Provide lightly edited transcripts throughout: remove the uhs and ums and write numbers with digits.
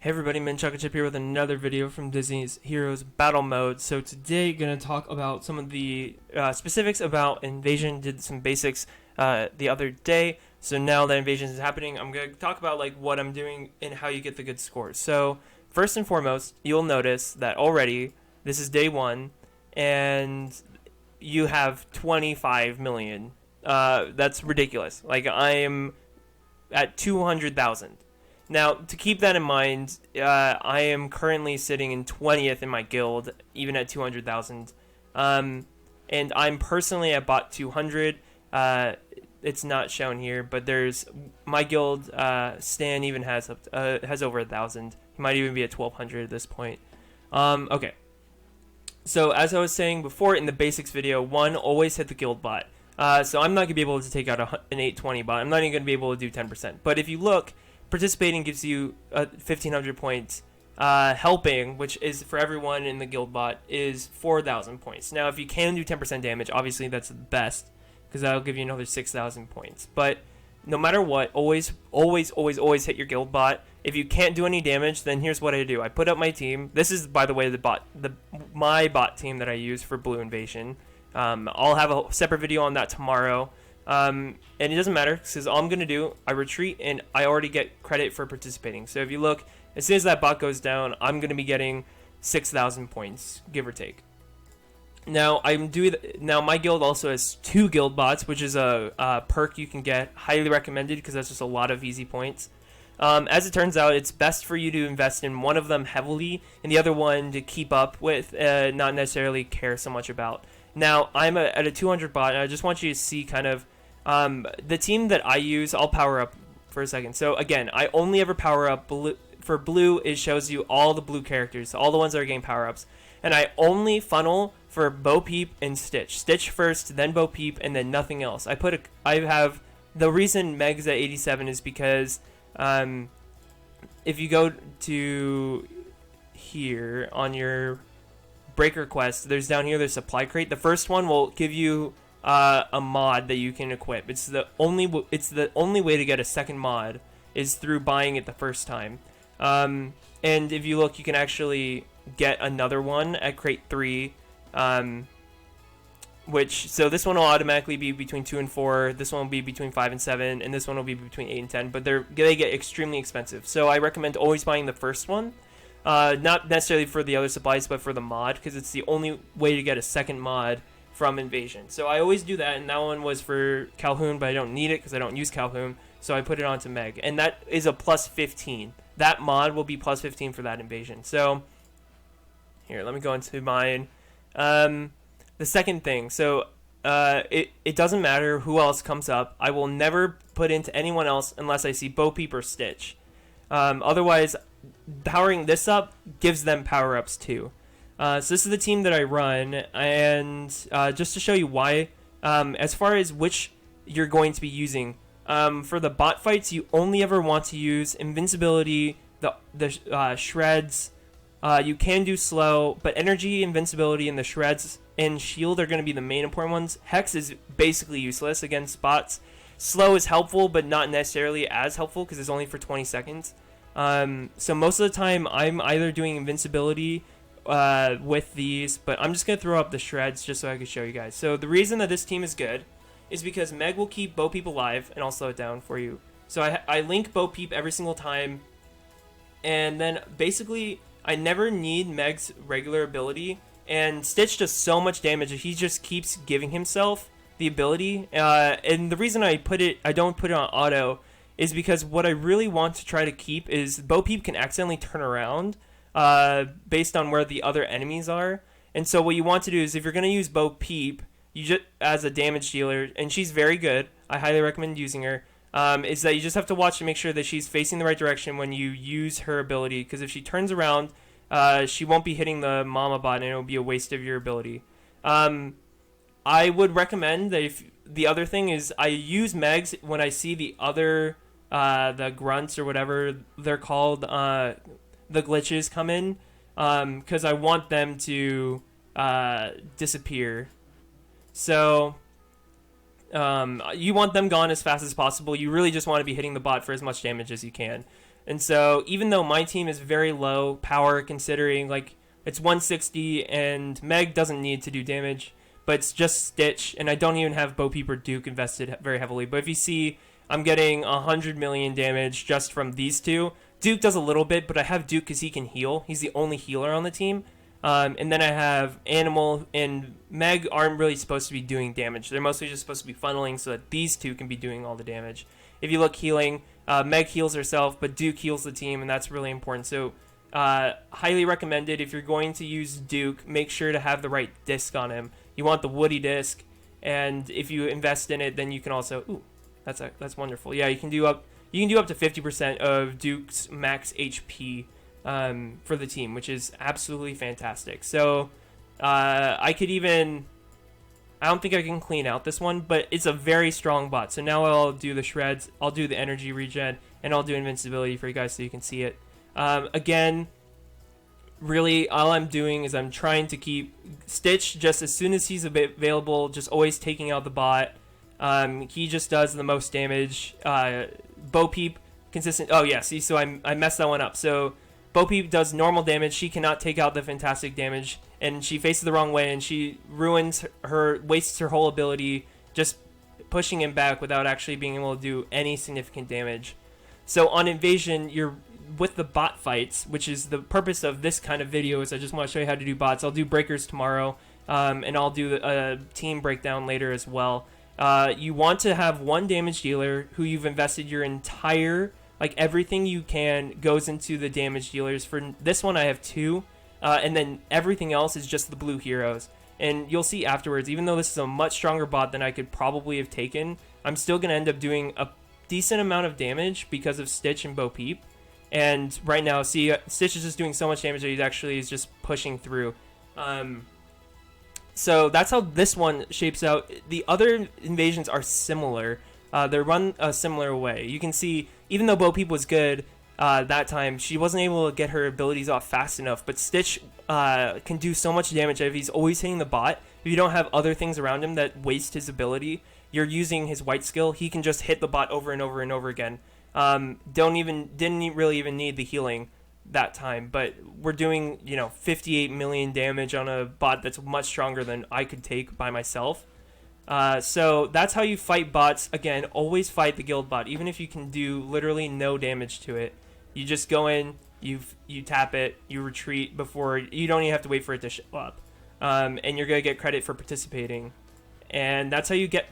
Hey everybody, Min Chocolate Chip here with another video from Disney's Heroes Battle Mode. So today, gonna talk about some of the specifics about Invasion. Did some basics the other day. So now that Invasion is happening, I'm gonna talk about like what I'm doing and how you get the good scores. So first and foremost, you'll notice that already this is day one, and you have 25 million. That's ridiculous. Like I am at 200,000. Now, to keep that in mind, I am currently sitting in 20th in my guild, even at 200,000. And I'm personally at bot 200. It's not shown here, but there's my guild. Stan even has over 1,000. He might even be at 1,200 at this point. Okay. So as I was saying before in the basics video, one, always hit the guild bot. So I'm not gonna be able to take out an 820 bot. I'm not even gonna be able to do 10%. But if you look, participating gives you 1,500 points. Helping, which is for everyone in the guild bot, is 4,000 points. Now, if you can do 10% damage, obviously that's the best, because that'll give you another 6,000 points. But no matter what, always hit your guild bot. If you can't do any damage, then here's what I do. I put up my team. This is, by the way, my bot team that I use for Blue Invasion. I'll have a separate video on that tomorrow. And it doesn't matter, because all I'm going to do, I retreat, and I already get credit for participating. So if you look, as soon as that bot goes down, I'm going to be getting 6,000 points, give or take. Now, my guild also has 2 guild bots, which is a perk you can get, highly recommended, because that's just a lot of easy points. As it turns out, it's best for you to invest in one of them heavily, and the other one to keep up with, not necessarily care so much about. Now, I'm at a 200 bot, and I just want you to see kind of the team that I use. I'll power up for a second. So again, I only ever power up blue. For blue, it shows you all the blue characters, all the ones that are getting power-ups. And I only funnel for Bo Peep and Stitch. Stitch first, then Bo Peep, and then nothing else. I have the reason Meg's at 87 is because if you go to here on your breaker quest, there's down here, there's supply crate. The first one will give you a mod that you can equip. It's the only way to get a second mod is through buying it the first time. And if you look, you can actually get another one at crate 3. So this one will automatically be between 2 and 4. This one will be between 5 and 7, and this one will be between 8 and 10. But they get extremely expensive. So I recommend always buying the first one. Not necessarily for the other supplies, but for the mod, because it's the only way to get a second mod from Invasion. So I always do that, and that one was for Calhoun, but I don't need it because I don't use Calhoun, so I put it onto Meg, and that is a plus 15. That mod will be plus 15 for that Invasion. So here, let me go into mine. The second thing, so it doesn't matter who else comes up. I will never put into anyone else unless I see Bo Peep or Stitch. Otherwise, powering this up gives them power-ups too. So this is the team that I run, and just to show you why, as far as which you're going to be using, for the bot fights, you only ever want to use invincibility, the shreds. You can do slow, but energy, invincibility, and the shreds and shield are going to be the main important ones. Hex is basically useless against bots. Slow is helpful, but not necessarily as helpful because it's only for 20 seconds. So most of the time, I'm either doing invincibility with these, but I'm just going to throw up the shreds just so I can show you guys. So the reason that this team is good is because Meg will keep Bo Peep alive, and I'll slow it down for you. So I link Bo Peep every single time, and then basically I never need Meg's regular ability, and Stitch does so much damage that he just keeps giving himself the ability. And the reason I don't put it on auto is because what I really want to try to keep is Bo Peep can accidentally turn around based on where the other enemies are. And so what you want to do is if you're going to use Bo Peep, you just as a damage dealer, and she's very good, I highly recommend using her, is that you just have to watch to make sure that she's facing the right direction when you use her ability, because if she turns around, she won't be hitting the Mama bot, and it'll be a waste of your ability. I would recommend that if the other thing is I use Megs when I see the other the grunts or whatever they're called, the glitches come in, because I want them to disappear. So you want them gone as fast as possible. You really just want to be hitting the bot for as much damage as you can. And so even though my team is very low power, considering like it's 160 and Meg doesn't need to do damage, but it's just Stitch, and I don't even have Bo Peep or Duke invested very heavily. But if you see, I'm getting 100 million damage just from these two. Duke does a little bit, but I have Duke because he can heal. He's the only healer on the team. And then I have Animal and Meg aren't really supposed to be doing damage. They're mostly just supposed to be funneling so that these two can be doing all the damage. If you look healing, Meg heals herself, but Duke heals the team, and that's really important. So highly recommended if you're going to use Duke, make sure to have the right disc on him. You want the woody disc, and if you invest in it, then you can also... Ooh, that's wonderful. Yeah, you can do up to 50% of Duke's max HP for the team, which is absolutely fantastic. So I don't think I can clean out this one, but it's a very strong bot. So now I'll do the shreds, I'll do the energy regen, and I'll do invincibility for you guys so you can see it. Again, really all I'm doing is I'm trying to keep Stitch just as soon as he's available, just always taking out the bot. He just does the most damage. Bo Peep, consistent. Oh yeah, see, so I messed that one up. So Bo Peep does normal damage. She cannot take out the fantastic damage, and she faces the wrong way, and she wastes her whole ability just pushing him back without actually being able to do any significant damage. So on Invasion, you're with the bot fights, which is the purpose of this kind of video, is I just want to show you how to do bots. I'll do breakers tomorrow, and I'll do a team breakdown later as well. You want to have one damage dealer who you've invested your entire, like everything you can goes into the damage dealers. For this one, I have two, and then everything else is just the blue heroes. And you'll see afterwards, even though this is a much stronger bot than I could probably have taken, I'm still going to end up doing a decent amount of damage because of Stitch and Bo Peep. And right now, see, Stitch is just doing so much damage that he's just pushing through. So that's how this one shapes out. The other invasions are similar. They're run a similar way. You can see, even though Bo Peep was good that time, she wasn't able to get her abilities off fast enough. But Stitch can do so much damage if he's always hitting the bot. If you don't have other things around him that waste his ability, you're using his white skill, he can just hit the bot over and over and over again. Didn't really even need the healing that time, but we're doing 58 million damage on a bot that's much stronger than I could take by myself. So that's how you fight bots. Again, always fight the guild bot, even if you can do literally no damage to it. You just go in, you tap it, you retreat before, you don't even have to wait for it to show up, and you're gonna get credit for participating, and that's how you get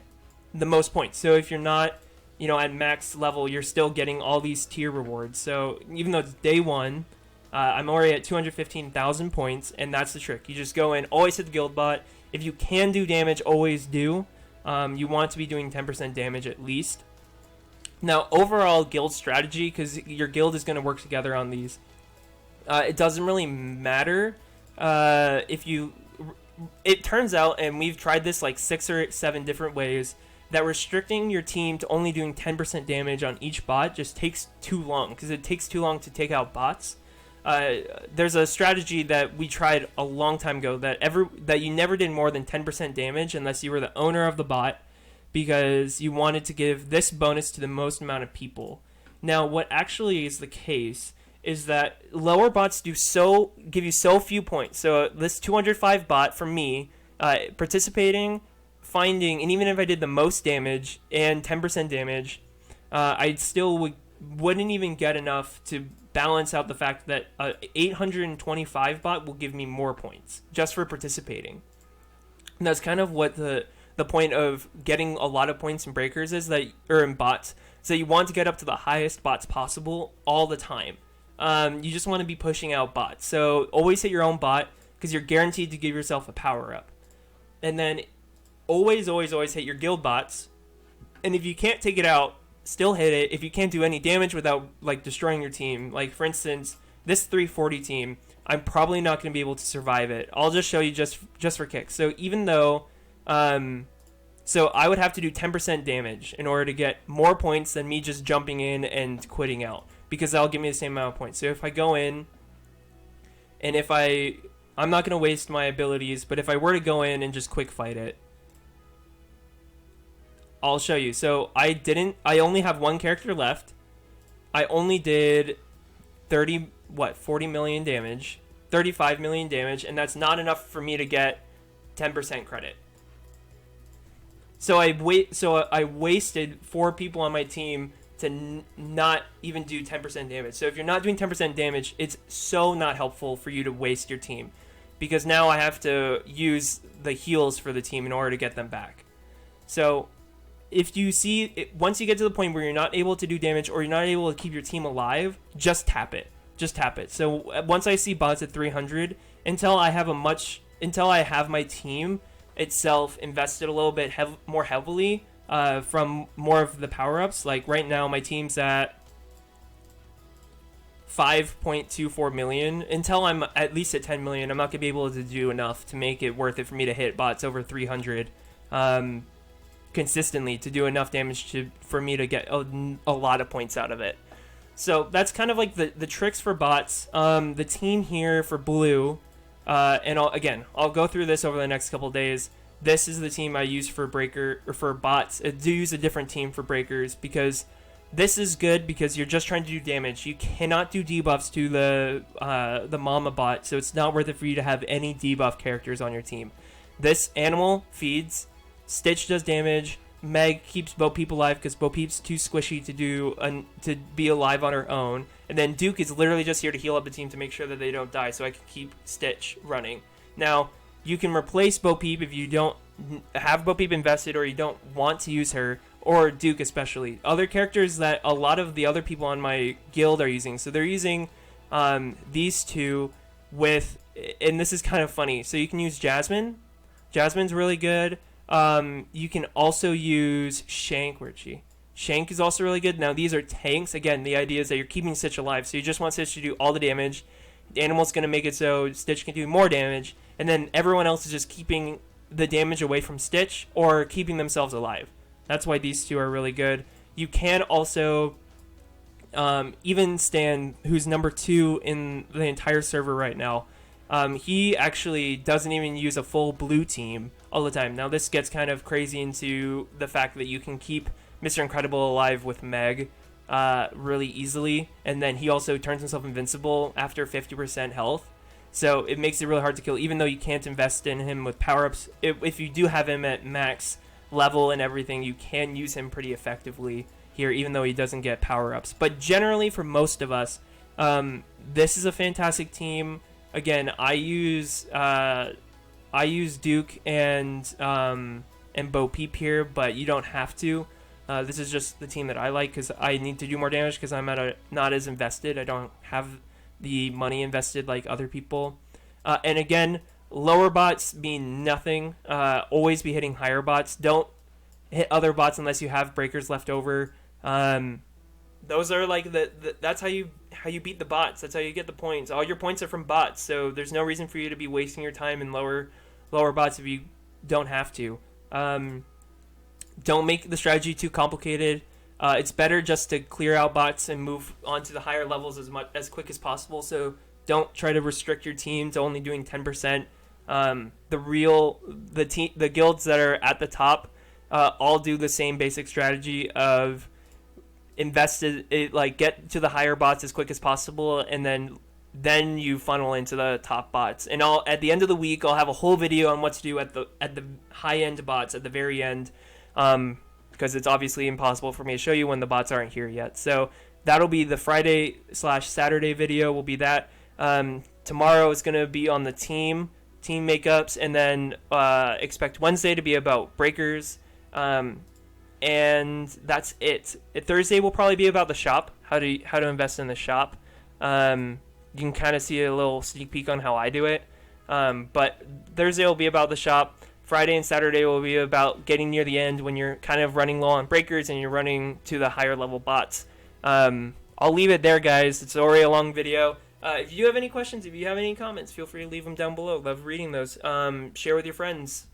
the most points. So if you're not at max level, you're still getting all these tier rewards. So even though it's day one, I'm already at 215,000 points, and that's the trick. You just go in, always hit the guild bot. If you can do damage, always do. You want to be doing 10% damage at least. Now, overall guild strategy, because your guild is going to work together on these, it doesn't really matter it turns out, and we've tried this like 6 or 7 different ways, that restricting your team to only doing 10% damage on each bot just takes too long, because it takes too long to take out bots. There's a strategy that we tried a long time ago that you never did more than 10% damage unless you were the owner of the bot, because you wanted to give this bonus to the most amount of people. Now, what actually is the case is that lower bots give you so few points. So this 205 bot for me, participating, finding, and even if I did the most damage and 10% damage, I still wouldn't even get enough to balance out the fact that 825 bot will give me more points just for participating. And that's kind of what the point of getting a lot of points in breakers is, or in bots. So you want to get up to the highest bots possible all the time. You just want to be pushing out bots. So always hit your own bot, because you're guaranteed to give yourself a power up. And then always hit your guild bots. And if you can't take it out, still hit it. If you can't do any damage without destroying your team, like for instance, this 340 team, I'm probably not going to be able to survive it. I'll just show you just for kicks. So even though, so I would have to do 10% damage in order to get more points than me just jumping in and quitting out, because that'll give me the same amount of points. So if I go in, and I'm not going to waste my abilities, but if I were to go in and just quick fight it, I'll show you. So I only have one character left. I only did 40 million damage, 35 million damage, and that's not enough for me to get 10% credit. So I wasted 4 people on my team to not even do 10% damage. So if you're not doing 10% damage, it's so not helpful for you to waste your team, because now I have to use the heals for the team in order to get them back. So if you see it, once you get to the point where you're not able to do damage or you're not able to keep your team alive, just tap it. Just tap it. So once I see bots at 300, until I have my team itself invested a little bit more heavily from more of the power-ups. Like right now, my team's at 5.24 million. Until I'm at least at 10 million, I'm not gonna be able to do enough to make it worth it for me to hit bots over 300 consistently, to do enough damage for me to get a lot of points out of it. So that's kind of like the tricks for bots. The team here for blue, and I'll go through this over the next couple days. This is the team I use for for bots. I do use a different team for breakers, because this is good because you're just trying to do damage. You cannot do debuffs to the mama bot, so it's not worth it for you to have any debuff characters on your team. This animal feeds, Stitch does damage, Meg keeps Bo Peep alive because Bo Peep's too squishy to be alive on her own, and then Duke is literally just here to heal up the team to make sure that they don't die, so I can keep Stitch running. Now, you can replace Bo Peep if you don't have Bo Peep invested or you don't want to use her, or Duke especially. Other characters that a lot of the other people on my guild are using, so they're using these two with, and this is kind of funny, so you can use Jasmine. Jasmine's really good. You can also use Shank. Where'd she? Shank is also really good. Now, these are tanks. Again, the idea is that you're keeping Stitch alive, so you just want Stitch to do all the damage. The animal's going to make it so Stitch can do more damage, and then everyone else is just keeping the damage away from Stitch or keeping themselves alive. That's why these two are really good. You can also, even Stan, who's number 2 in the entire server right now, he actually doesn't even use a full blue team all the time. Now, this gets kind of crazy into the fact that you can keep Mr. Incredible alive with Meg really easily, and then he also turns himself invincible after 50% health. So it makes it really hard to kill, even though you can't invest in him with power-ups. If you do have him at max level and everything, you can use him pretty effectively here, even though he doesn't get power-ups. But generally, for most of us, this is a fantastic team. Again, I use Duke and Bo Peep here, but you don't have to. This is just the team that I like because I need to do more damage because I'm not as invested. I don't have the money invested like other people. And again, lower bots mean nothing. Always be hitting higher bots. Don't hit other bots unless you have breakers left over. Those are like that's how you beat the bots. That's how you get the points. All your points are from bots, so there's no reason for you to be wasting your time in lower bots if you don't have to. Don't make the strategy too complicated. It's better just to clear out bots and move on to the higher levels as quick as possible. So don't try to restrict your team to only doing 10%. The guilds that are at the top all do the same basic strategy of get to the higher bots as quick as possible, and then you funnel into the top bots. And at the end of the week, I'll have a whole video on what to do at the high end bots at the very end. Because it's obviously impossible for me to show you when the bots aren't here yet. So that'll be the Friday/Saturday video will be that. Tomorrow is going to be on the team makeups, and then expect Wednesday to be about breakers. And that's it. Thursday will probably be about the shop, how to invest in the shop. You can kind of see a little sneak peek on how I do it. But Thursday will be about the shop. Friday and Saturday will be about getting near the end when you're kind of running low on breakers and you're running to the higher level bots. I'll leave it there, guys. It's already a long video. If you have any questions, if you have any comments, feel free to leave them down below. Love reading those. Share with your friends.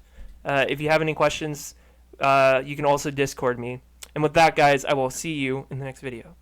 If you have any questions, you can also Discord me. And with that, guys, I will see you in the next video.